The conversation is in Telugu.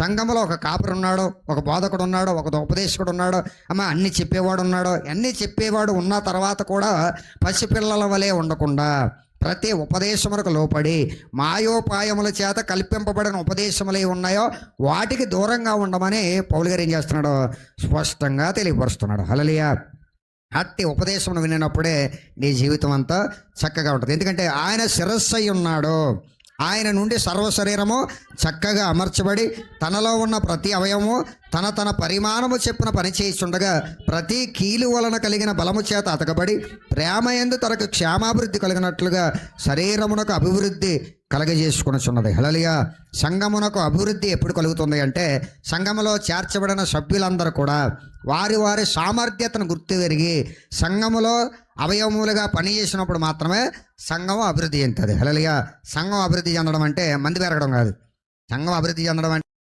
సంఘంలో ఒక కాపరి ఉన్నాడు, ఒక బోధకుడు ఉన్నాడు, ఒక ఉపదేశకుడు ఉన్నాడు, అన్నీ చెప్పేవాడు ఉన్నాడు. అన్నీ చెప్పేవాడు ఉన్న తర్వాత కూడా పసిపిల్లల వలె ఉండకుండా ప్రతి ఉపదేశములకు లోపడి మాయోపాయముల చేత కల్పింపబడిన ఉపదేశములు ఉన్నాయో వాటికి దూరంగా ఉండమని పౌలు గారు ఏం చేస్తున్నాడు? స్పష్టంగా తెలియపరుస్తున్నాడు. హల్లెలూయా. అట్టి ఉపదేశమును వినినప్పుడే నీ జీవితం అంతా చక్కగా ఉంటుంది. ఎందుకంటే ఆయన శిరస్సు అయి ఉన్నాడు. ఆయన నుండి సర్వ శరీరము చక్కగా అమర్చబడి తనలో ఉన్న ప్రతి అవయవము తన పరిమాణము చెప్పున పనిచేస్తుండగా ప్రతి కీలు వలన కలిగిన బలము చేత అతకబడి ప్రేమ యందు తనకు క్షేమాభివృద్ధి కలిగినట్లుగా శరీరమునకు అభివృద్ధి కలగజేసుకునిచున్నది. హల్లెలూయా. సంఘమునకు అభివృద్ధి ఎప్పుడు కలుగుతుంది అంటే సంఘములో చేర్చబడిన సభ్యులందరూ కూడా వారి వారి సామర్థ్యతను గుర్తువెరిగి సంఘములో అవయవములుగా పనిచేసినప్పుడు మాత్రమే సంఘం అభివృద్ధి చెందుతుంది. హల్లెలూయా. సంఘం అభివృద్ధి చెందడం అంటే మంది పెరగడం కాదు. సంఘం అభివృద్ధి చెందడం అంటే